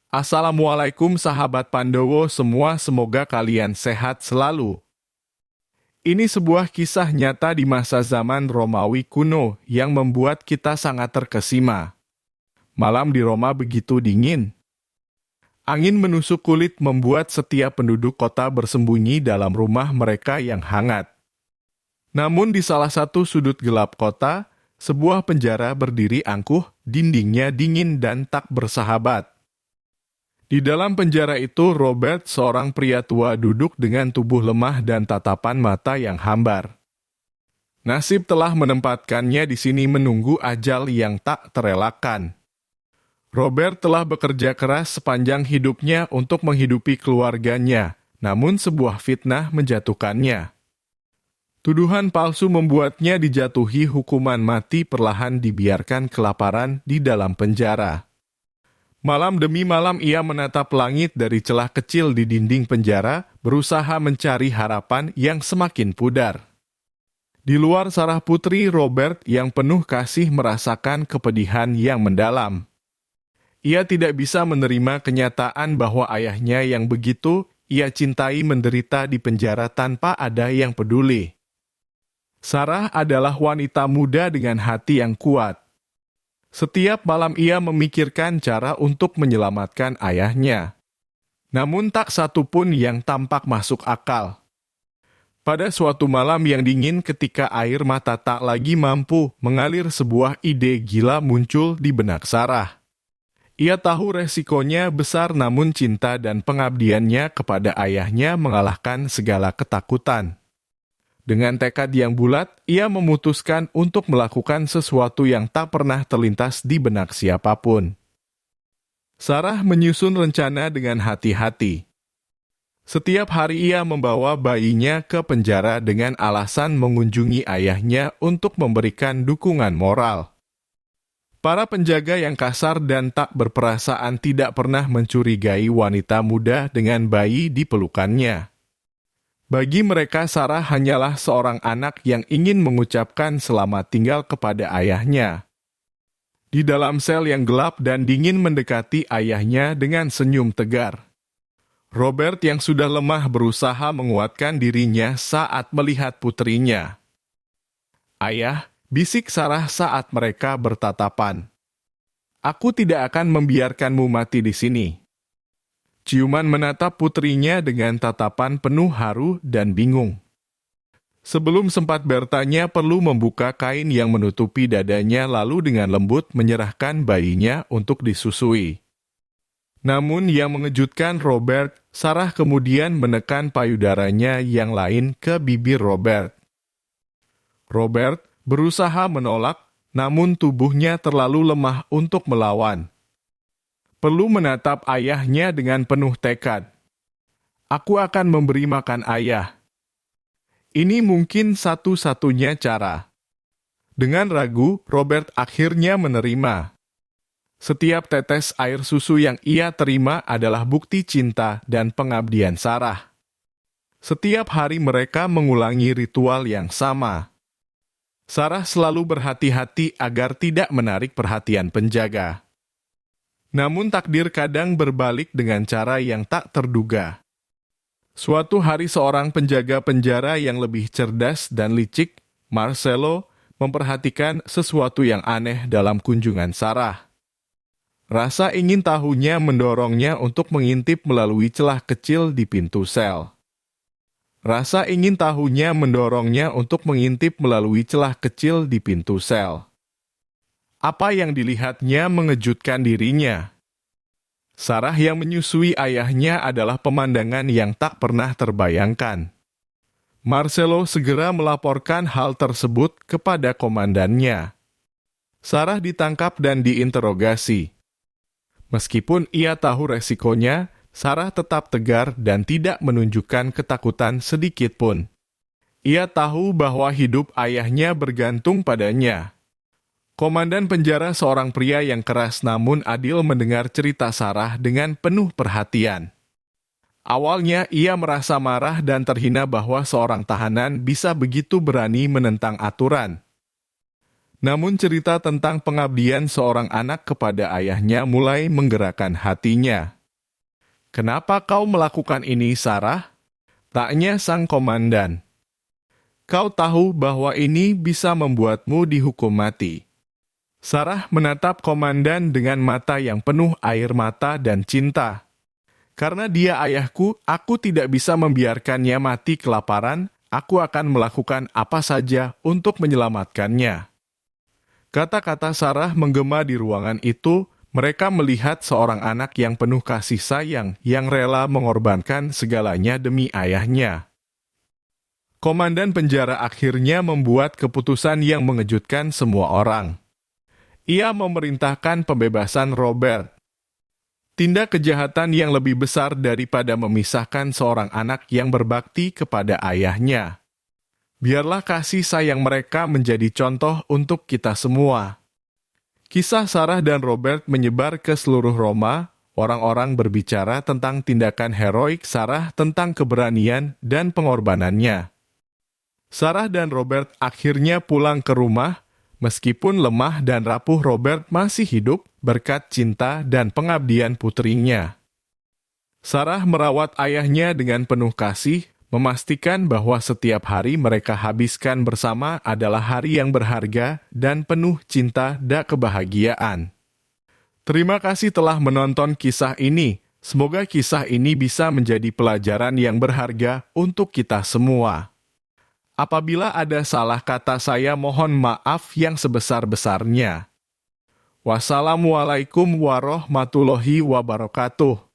Assalamualaikum sahabat Pandowo semua, semoga kalian sehat selalu. Ini sebuah kisah nyata di masa zaman Romawi kuno yang membuat kita sangat terkesima. Malam di Roma begitu dingin. Angin menusuk kulit membuat setiap penduduk kota bersembunyi dalam rumah mereka yang hangat. Namun di salah satu sudut gelap kota, sebuah penjara berdiri angkuh, dindingnya dingin dan tak bersahabat. Di dalam penjara itu, Robert, seorang pria tua, duduk dengan tubuh lemah dan tatapan mata yang hambar. Nasib telah menempatkannya di sini menunggu ajal yang tak terelakkan. Robert telah bekerja keras sepanjang hidupnya untuk menghidupi keluarganya, namun sebuah fitnah menjatuhkannya. Tuduhan palsu membuatnya dijatuhi hukuman mati, perlahan dibiarkan kelaparan di dalam penjara. Malam demi malam ia menatap langit dari celah kecil di dinding penjara, berusaha mencari harapan yang semakin pudar. Di luar sarah putri, Robert yang penuh kasih merasakan kepedihan yang mendalam. Ia tidak bisa menerima kenyataan bahwa ayahnya yang begitu ia cintai menderita di penjara tanpa ada yang peduli. Sarah adalah wanita muda dengan hati yang kuat. Setiap malam ia memikirkan cara untuk menyelamatkan ayahnya. Namun tak satu pun yang tampak masuk akal. Pada suatu malam yang dingin ketika air mata tak lagi mampu mengalir, sebuah ide gila muncul di benak Sarah. Ia tahu resikonya besar, namun cinta dan pengabdiannya kepada ayahnya mengalahkan segala ketakutan. Dengan tekad yang bulat, ia memutuskan untuk melakukan sesuatu yang tak pernah terlintas di benak siapapun. Sarah menyusun rencana dengan hati-hati. Setiap hari ia membawa bayinya ke penjara dengan alasan mengunjungi ayahnya untuk memberikan dukungan moral. Para penjaga yang kasar dan tak berperasaan tidak pernah mencurigai wanita muda dengan bayi di pelukannya. Bagi mereka, Sarah hanyalah seorang anak yang ingin mengucapkan selamat tinggal kepada ayahnya. Di dalam sel yang gelap dan dingin mendekati ayahnya dengan senyum tegar. Robert yang sudah lemah berusaha menguatkan dirinya saat melihat putrinya. "Ayah," bisik Sarah saat mereka bertatapan. "Aku tidak akan membiarkanmu mati di sini." Ciuman menatap putrinya dengan tatapan penuh haru dan bingung. Sebelum sempat bertanya, perlu membuka kain yang menutupi dadanya, lalu dengan lembut menyerahkan bayinya untuk disusui. Namun yang mengejutkan Robert, Sarah kemudian menekan payudaranya yang lain ke bibir Robert. Robert berusaha menolak, namun tubuhnya terlalu lemah untuk melawan. Perlu menatap ayahnya dengan penuh tekad. "Aku akan memberi makan ayah. Ini mungkin satu-satunya cara." Dengan ragu, Robert akhirnya menerima. Setiap tetes air susu yang ia terima adalah bukti cinta dan pengabdian Sarah. Setiap hari mereka mengulangi ritual yang sama. Sarah selalu berhati-hati agar tidak menarik perhatian penjaga. Namun takdir kadang berbalik dengan cara yang tak terduga. Suatu hari seorang penjaga penjara yang lebih cerdas dan licik, Marcelo, memperhatikan sesuatu yang aneh dalam kunjungan Sarah. Rasa ingin tahunya mendorongnya untuk mengintip melalui celah kecil di pintu sel. Rasa ingin tahunya mendorongnya untuk mengintip melalui celah kecil di pintu sel. Apa yang dilihatnya mengejutkan dirinya. Sarah yang menyusui ayahnya adalah pemandangan yang tak pernah terbayangkan. Marcelo segera melaporkan hal tersebut kepada komandannya. Sarah ditangkap dan diinterogasi. Meskipun ia tahu resikonya, Sarah tetap tegar dan tidak menunjukkan ketakutan sedikit pun. Ia tahu bahwa hidup ayahnya bergantung padanya. Komandan penjara, seorang pria yang keras namun adil, mendengar cerita Sarah dengan penuh perhatian. Awalnya ia merasa marah dan terhina bahwa seorang tahanan bisa begitu berani menentang aturan. Namun cerita tentang pengabdian seorang anak kepada ayahnya mulai menggerakkan hatinya. "Kenapa kau melakukan ini, Sarah?" tanya sang komandan. "Kau tahu bahwa ini bisa membuatmu dihukum mati." Sarah menatap komandan dengan mata yang penuh air mata dan cinta. "Karena dia ayahku, aku tidak bisa membiarkannya mati kelaparan. Aku akan melakukan apa saja untuk menyelamatkannya." Kata-kata Sarah menggema di ruangan itu. Mereka melihat seorang anak yang penuh kasih sayang, yang rela mengorbankan segalanya demi ayahnya. Komandan penjara akhirnya membuat keputusan yang mengejutkan semua orang. Ia memerintahkan pembebasan Robert. Tindak kejahatan yang lebih besar daripada memisahkan seorang anak yang berbakti kepada ayahnya. Biarlah kasih sayang mereka menjadi contoh untuk kita semua. Kisah Sarah dan Robert menyebar ke seluruh Roma. Orang-orang berbicara tentang tindakan heroik Sarah, tentang keberanian dan pengorbanannya. Sarah dan Robert akhirnya pulang ke rumah. Meskipun lemah dan rapuh, Robert masih hidup berkat cinta dan pengabdian putrinya. Sarah merawat ayahnya dengan penuh kasih, memastikan bahwa setiap hari mereka habiskan bersama adalah hari yang berharga dan penuh cinta dan kebahagiaan. Terima kasih telah menonton kisah ini. Semoga kisah ini bisa menjadi pelajaran yang berharga untuk kita semua. Apabila ada salah kata, saya mohon maaf yang sebesar-besarnya. Wassalamualaikum warahmatullahi wabarakatuh.